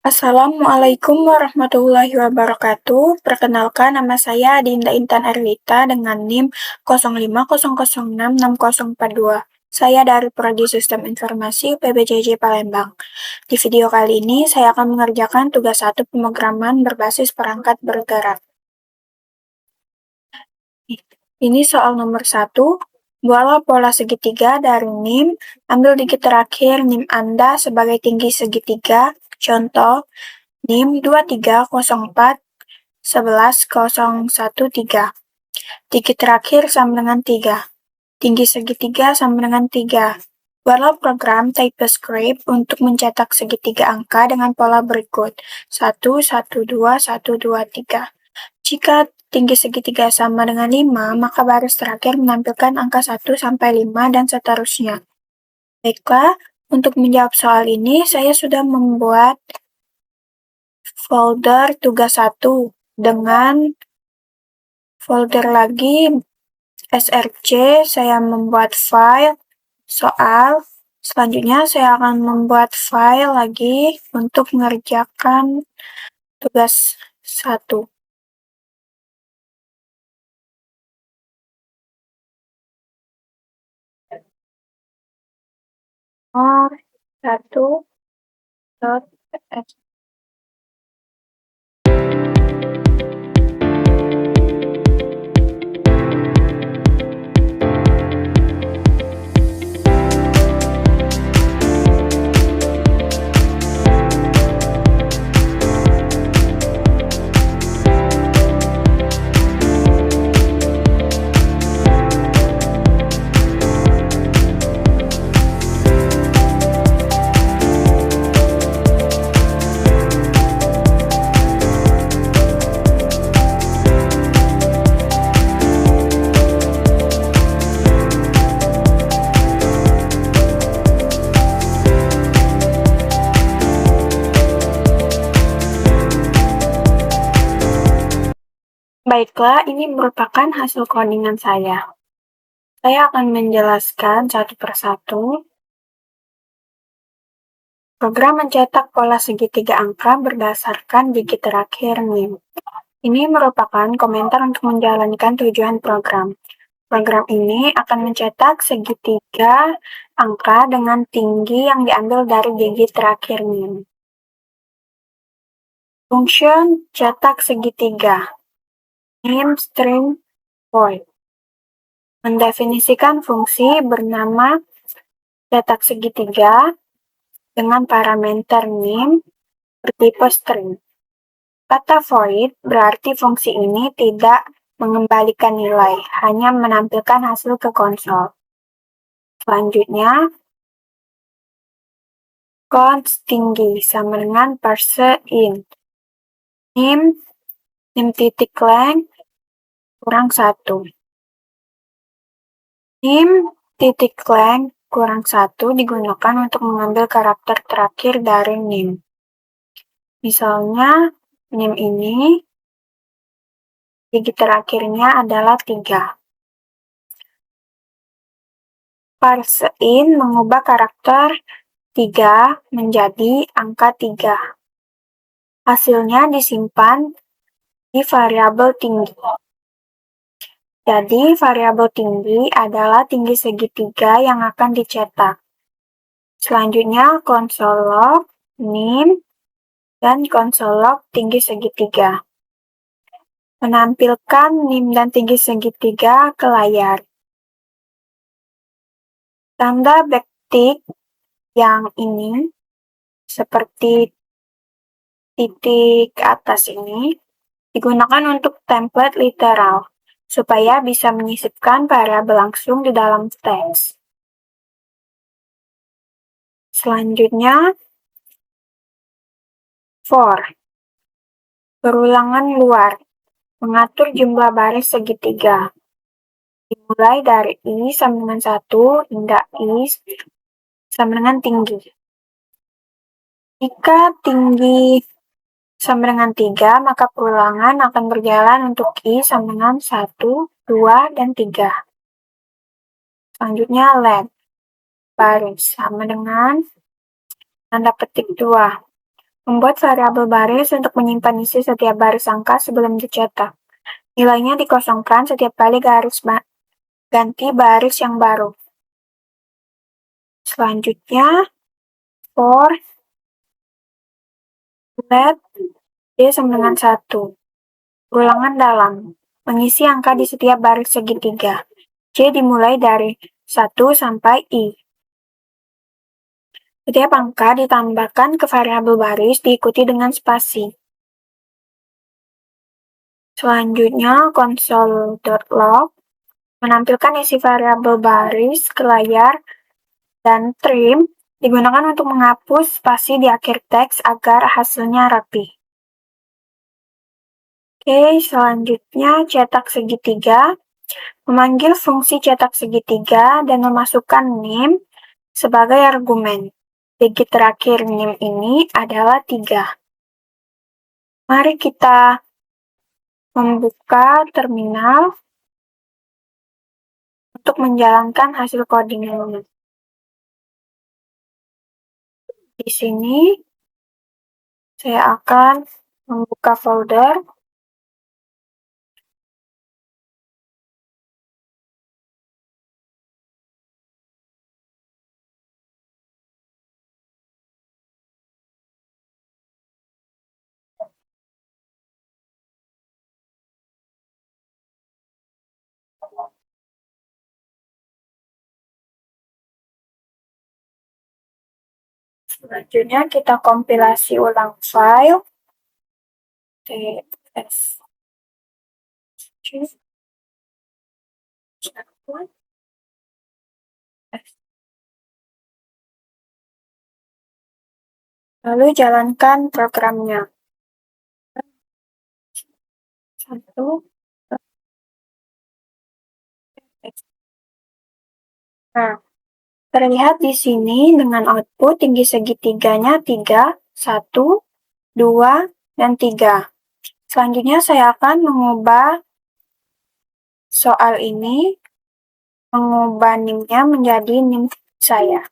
Assalamualaikum warahmatullahi wabarakatuh. Perkenalkan, nama saya Dinda Intan Erlita dengan NIM 0500666042. Saya dari Prodi Sistem Informasi PBJJ Palembang. Di video kali ini, saya akan mengerjakan tugas 1 pemrograman berbasis perangkat bergerak. Ini soal nomor 1. Buatlah pola segitiga dari NIM. Ambil digit terakhir NIM Anda sebagai tinggi segitiga. Contoh, NIM 2304 11013. Digit terakhir sama dengan 3. Tinggi segitiga sama dengan 3. Buatlah program TypeScript untuk mencetak segitiga angka dengan pola berikut. 1, 1, 2, 1, 2, 3. Jika tinggi segitiga sama dengan 5, maka baris terakhir menampilkan angka 1 sampai 5 dan seterusnya. Baiklah, untuk menjawab soal ini, saya sudah membuat folder tugas 1 dengan folder lagi src. Saya membuat file soal. Selanjutnya saya akan membuat file lagi untuk mengerjakan tugas 1. Nomor 1.s. Baiklah, ini merupakan hasil codingan saya. Saya akan menjelaskan satu persatu. Program mencetak pola segitiga angka berdasarkan digit terakhir NIM. Ini merupakan komentar untuk menjalankan tujuan program. Program ini akan mencetak segitiga angka dengan tinggi yang diambil dari digit terakhir NIM. Function cetak segitiga. NIM string void. Mendefinisikan fungsi bernama cetak segitiga dengan parameter NIM bertipe string. Kata void berarti fungsi ini tidak mengembalikan nilai, hanya menampilkan hasil ke konsol. Selanjutnya, const tinggi sama dengan parse int. NIM titik length kurang 1. NIM titik length kurang 1 digunakan untuk mengambil karakter terakhir dari NIM. Misalnya, NIM ini digit terakhirnya adalah 3. Parse int mengubah karakter 3 menjadi angka 3. Hasilnya disimpan di variabel tinggi. Jadi, variabel tinggi adalah tinggi segitiga yang akan dicetak. Selanjutnya, console log NIM dan console log tinggi segitiga. Menampilkan NIM dan tinggi segitiga ke layar. Tanda backtick yang ini, seperti titik atas ini, digunakan untuk template literal, supaya bisa menyisipkan variabel langsung di dalam teks. Selanjutnya, for. Perulangan luar. Mengatur jumlah baris segitiga. Dimulai dari I sama dengan 1 hingga I sama dengan tinggi. Jika tinggi sama dengan 3, maka perulangan akan berjalan untuk I sama dengan 1, 2, dan 3. Selanjutnya baris sama dengan tanda petik 2. Membuat variabel baris untuk menyimpan isi setiap baris angka sebelum dicetak. Nilainya dikosongkan setiap kali ganti baris yang baru. Selanjutnya, for let D sama dengan 1. Ulangan dalam. Mengisi angka di setiap baris segitiga. C dimulai dari 1 sampai I. Setiap angka ditambahkan ke variabel baris diikuti dengan spasi. Selanjutnya, console.log menampilkan isi variabel baris ke layar dan trim digunakan untuk menghapus spasi di akhir teks agar hasilnya rapi. Oke, selanjutnya cetak segitiga. Memanggil fungsi cetak segitiga dan memasukkan NIM sebagai argumen. Digit terakhir NIM ini adalah 3. Mari kita membuka terminal untuk menjalankan hasil coding ini. Di sini saya akan membuka folder. Selanjutnya kita kompilasi ulang file ts. Lalu jalankan programnya. 1. Nah, terlihat di sini dengan output tinggi segitiganya 3, 1, 2, dan 3. Selanjutnya saya akan mengubah soal ini, mengubah NIM-nya menjadi NIM saya.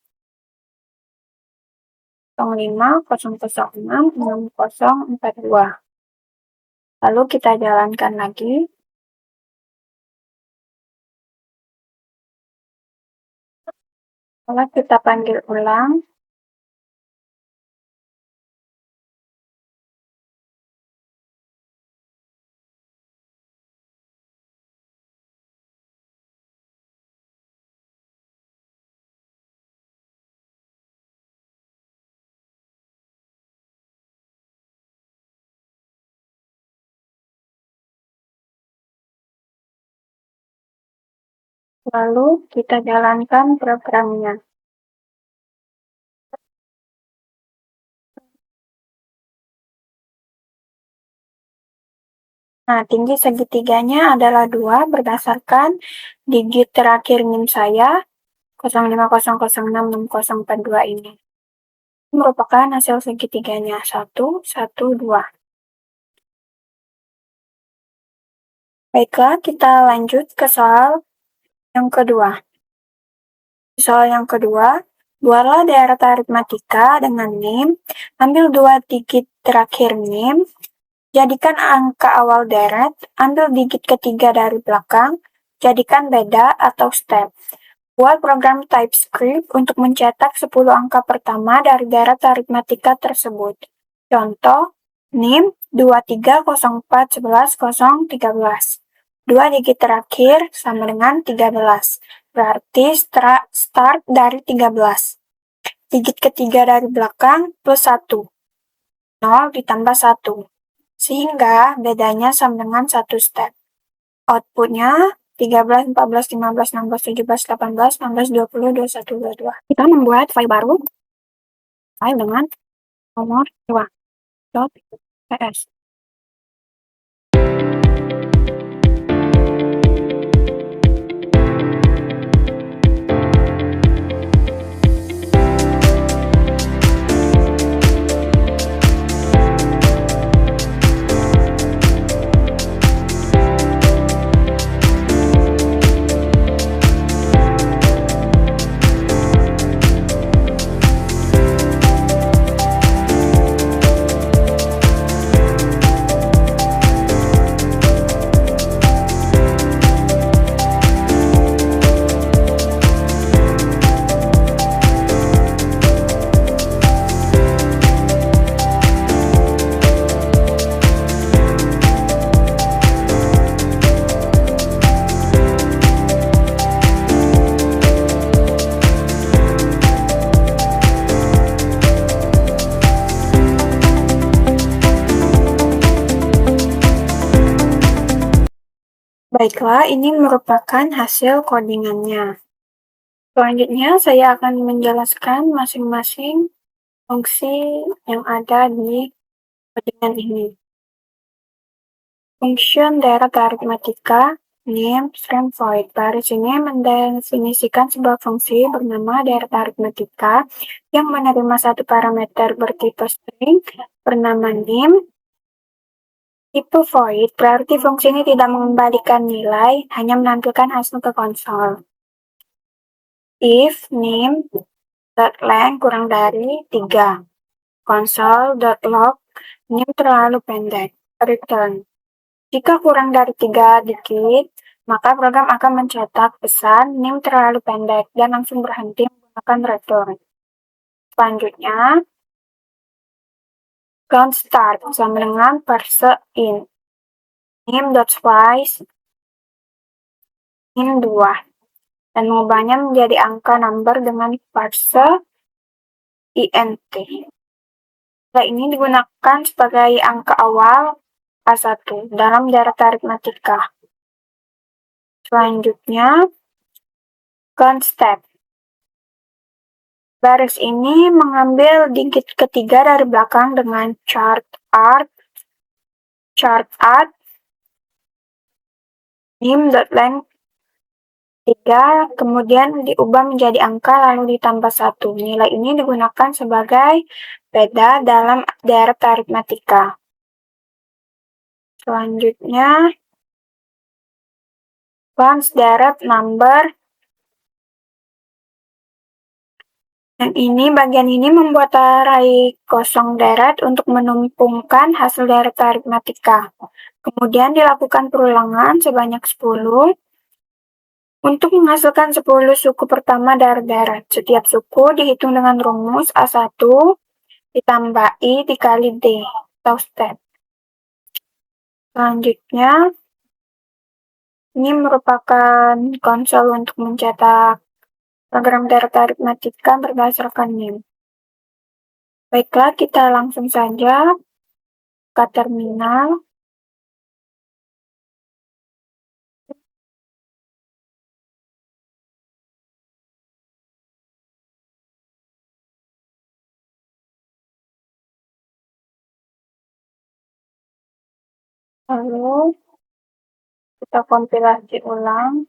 05006042. Lalu kita jalankan lagi. Lalu kita panggil ulang. Lalu kita jalankan programnya. Nah, tinggi segitiganya adalah 2 berdasarkan digit terakhir NIM saya 05006642 ini. Ini merupakan hasil segitiganya 1, 1, 2. Baiklah, kita lanjut ke soal yang kedua. Soal yang kedua, buatlah deret aritmatika dengan NIM, ambil 2 digit terakhir NIM, jadikan angka awal deret, ambil digit ketiga dari belakang, jadikan beda atau step. Buat program TypeScript untuk mencetak 10 angka pertama dari deret aritmatika tersebut. Contoh, NIM 23041113. 2 digit terakhir sama dengan 13. Berarti start dari 13. Digit ketiga dari belakang plus 1. 0 ditambah 1. Sehingga bedanya sama dengan 1 step. Outputnya 13, 14, 15, 16, 17, 18, 19, 20, 21, 22. Kita membuat file baru. File dengan nomor 2.ps. Baiklah, ini merupakan hasil codingannya. Selanjutnya, saya akan menjelaskan masing-masing fungsi yang ada di codingan ini. Function direct aritmatika, name, string void. Baris ini mendefinisikan sebuah fungsi bernama direct aritmatika yang menerima satu parameter bertipe string bernama name. Tipe void berarti fungsi ini tidak mengembalikan nilai, hanya menampilkan hasil ke konsol. If name.length kurang dari 3. Console.log name terlalu pendek. Return. Jika kurang dari 3 digit, maka program akan mencetak pesan name terlalu pendek dan langsung berhenti menggunakan return. Selanjutnya, count start sama dengan parse in. Name.splice in 2 dan mengubahnya menjadi angka number dengan parse int. Nilai ini digunakan sebagai angka awal A1 dalam direct aritmatika. Selanjutnya, count step. Baris ini mengambil digit ketiga dari belakang dengan chart add, name.length 3, kemudian diubah menjadi angka lalu ditambah 1. Nilai ini digunakan sebagai beda dalam direct aritmatika. Selanjutnya, once direct number. Dan bagian ini membuat array kosong deret untuk menumpungkan hasil direct aritmatika. Kemudian dilakukan perulangan sebanyak 10 untuk menghasilkan 10 suku pertama dari deret. Setiap suku dihitung dengan rumus A1 ditambah I dikali D atau step. Selanjutnya, ini merupakan konsol untuk mencetak program direct aritmatika berdasarkan name. Baiklah, kita langsung saja ke terminal. Lalu kita kompilasi ulang.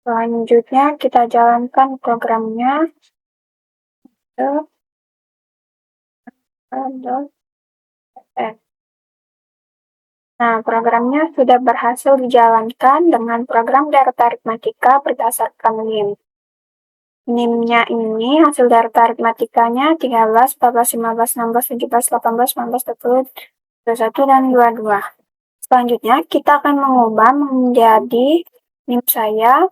Selanjutnya kita jalankan programnya. Nah, programnya sudah berhasil dijalankan dengan program direct aritmatika berdasarkan name. Name-nya ini hasil direct aritmatikanya 13, 14, 15, 16, 17, 18, 19, 20, 21, dan 22. Selanjutnya, kita akan mengubah menjadi name saya.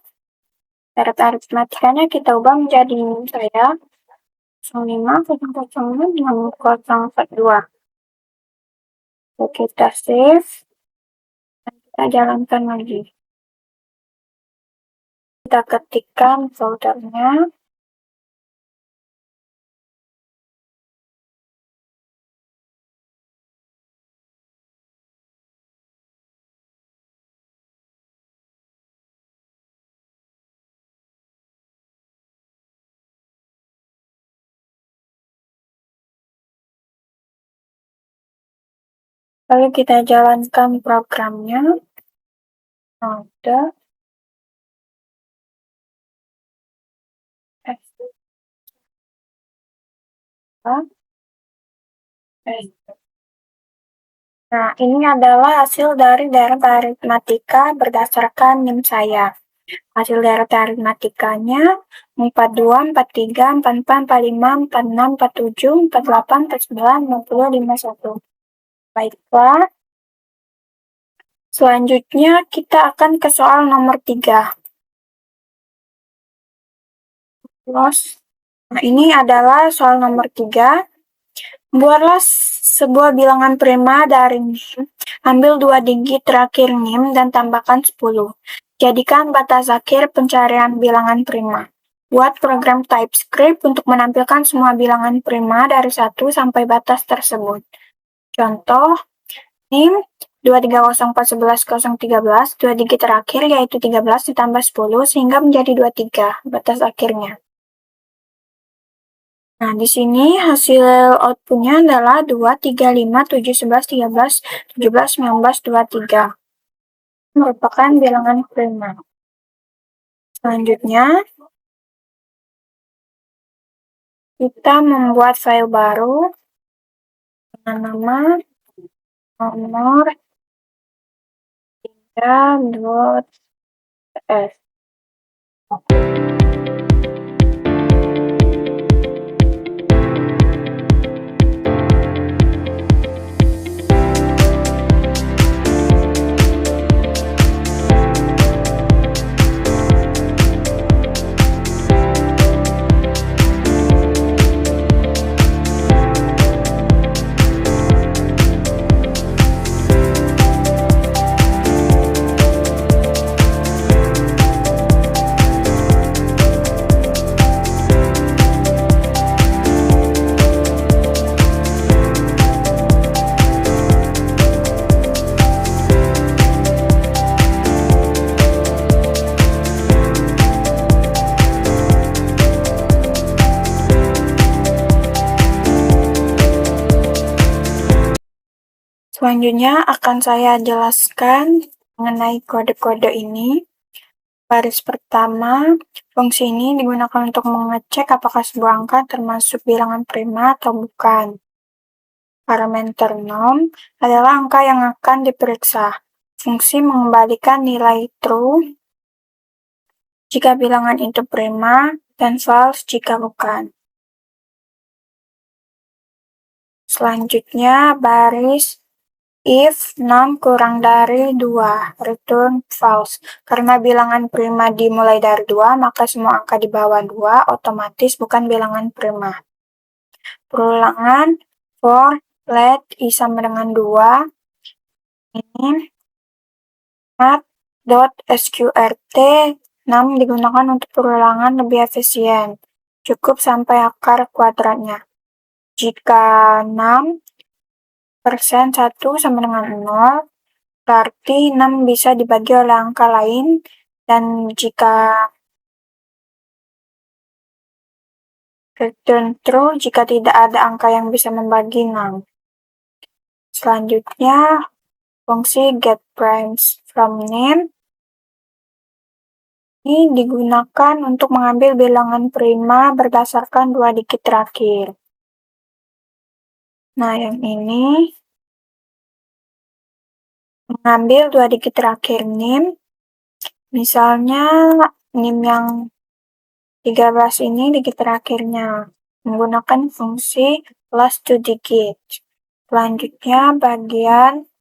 Direct aritmatikanya kita ubah menjadi name saya 05006042. Kita save dan kita jalankan lagi. Kita ketikkan foldernya. Lalu kita jalankan programnya. Node Nah, ini adalah hasil dari direct aritmatika berdasarkan name saya. Hasil direct aritmatikanya 42, 43, 44, 45, 46, 47, 48, 49, 50, 51. Baiklah. Selanjutnya kita akan ke soal nomor 3. Nah, ini adalah soal nomor 3. Buatlah sebuah bilangan prima dari name. Ambil 2 digit terakhir name dan tambahkan 10. Jadikan batas akhir pencarian bilangan prima. Buat program TypeScript untuk menampilkan semua bilangan prima dari 1 sampai batas tersebut. Contoh, NIM 230411013, 2 digit terakhir yaitu 13 ditambah 10 sehingga menjadi 23, batas akhirnya. Nah, di sini hasil outputnya adalah 2, 3, 5, 7, 11, 13, 17, 19, 23. Merupakan bilangan prima. Selanjutnya, kita membuat file baru dengan nama nomor 3.s. Selanjutnya akan saya jelaskan mengenai kode-kode ini. Baris pertama, fungsi ini digunakan untuk mengecek apakah sebuah angka termasuk bilangan prima atau bukan. Parameter norm adalah angka yang akan diperiksa. Fungsi mengembalikan nilai true jika bilangan itu prima dan false jika bukan. Selanjutnya, baris if 6 kurang dari 2, return false. Karena bilangan prima dimulai dari 2, maka semua angka di bawah 2 otomatis bukan bilangan prima. Perulangan for let i sama dengan 2, ini math.sqrt 6 digunakan untuk perulangan lebih efisien. Cukup sampai akar kuadratnya. Jika 6% 1 sama dengan 0, berarti 6 bisa dibagi oleh angka lain, dan jika return true jika tidak ada angka yang bisa membagi 6. Selanjutnya, fungsi getPrimes from name ini digunakan untuk mengambil bilangan prima berdasarkan 2 digit terakhir. Nah, yang ini mengambil 2 digit terakhir NIM, misalnya NIM yang 13 ini digit terakhirnya, menggunakan fungsi last 2 digit. Selanjutnya, bagian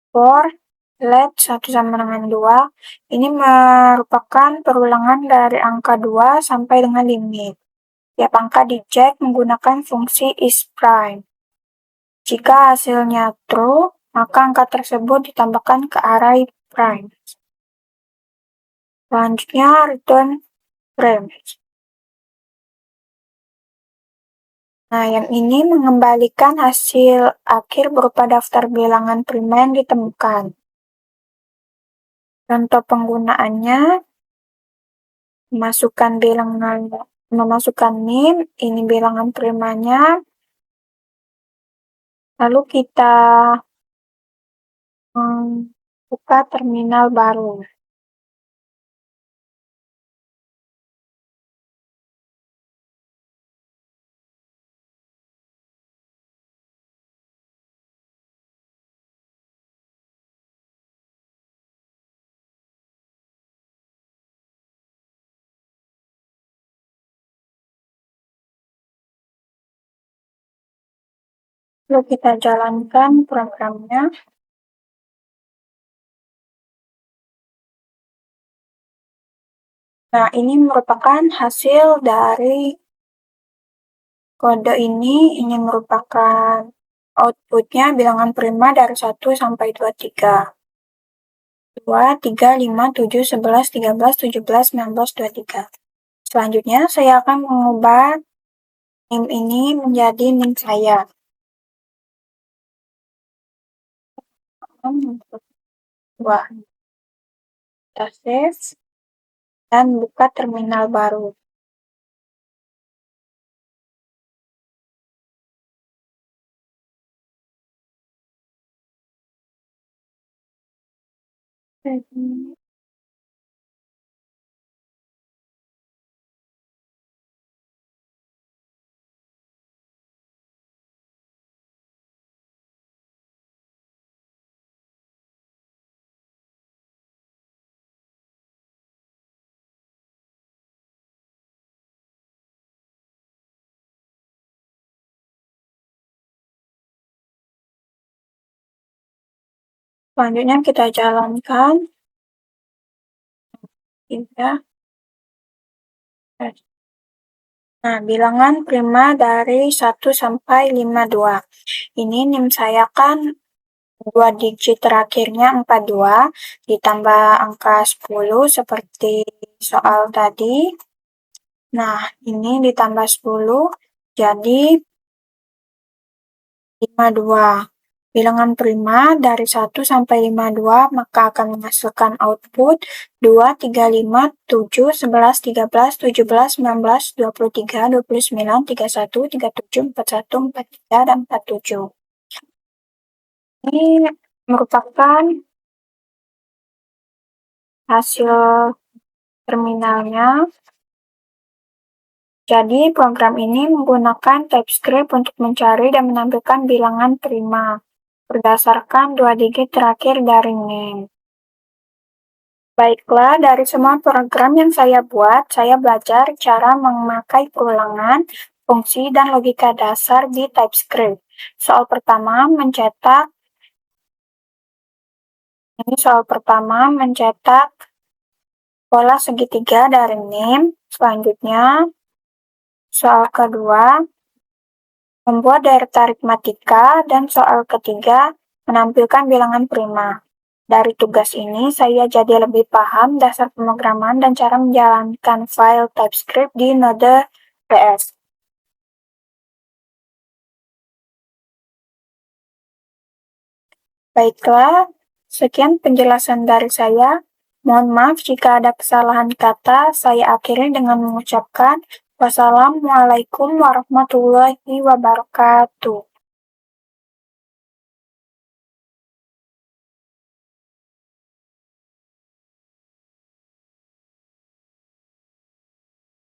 for let 1 sama dengan 2, ini merupakan perulangan dari angka 2 sampai dengan limit. Tiap angka dicek menggunakan fungsi isPrime. Jika hasilnya true, maka angka tersebut ditambahkan ke array prime. Selanjutnya, return frames. Nah, yang ini mengembalikan hasil akhir berupa daftar bilangan prima yang ditemukan. Contoh penggunaannya, memasukkan NIM, ini bilangan primanya, lalu kita buka terminal baru. Lalu kita jalankan programnya. Nah, ini merupakan hasil dari kode ini merupakan outputnya bilangan prima dari 1 sampai 23. 2, 3, 5, 7, 11, 13, 17, 19, 23. Selanjutnya, saya akan mengubah NIM ini menjadi NIM saya. Wah, kita save dan buka terminal baru. Selanjutnya kita jalankan. Nah, bilangan prima dari 1 sampai 52. Ini NIM saya kan 2 digit terakhirnya 42, ditambah angka 10 seperti soal tadi. Nah, ini ditambah 10, jadi 52. Bilangan prima dari 1 sampai 52 maka akan menghasilkan output 2, 3, 5, 7, 11, 13, 17, 19, 23, 29, 31, 37, 41, 43, dan 47. Ini merupakan hasil terminalnya. Jadi program ini menggunakan TypeScript untuk mencari dan menampilkan bilangan prima berdasarkan 2 digit terakhir dari NIM. Baiklah, dari semua program yang saya buat, saya belajar cara memakai perulangan, fungsi, dan logika dasar di TypeScript. Soal pertama mencetak pola segitiga dari NIM. Selanjutnya, soal kedua membuat deret aritmatika, dan soal ketiga menampilkan bilangan prima. Dari tugas ini, saya jadi lebih paham dasar pemrograman dan cara menjalankan file TypeScript di Node.js. Baiklah, sekian penjelasan dari saya. Mohon maaf jika ada kesalahan kata. Saya akhiri dengan mengucapkan wassalamualaikum warahmatullahi wabarakatuh.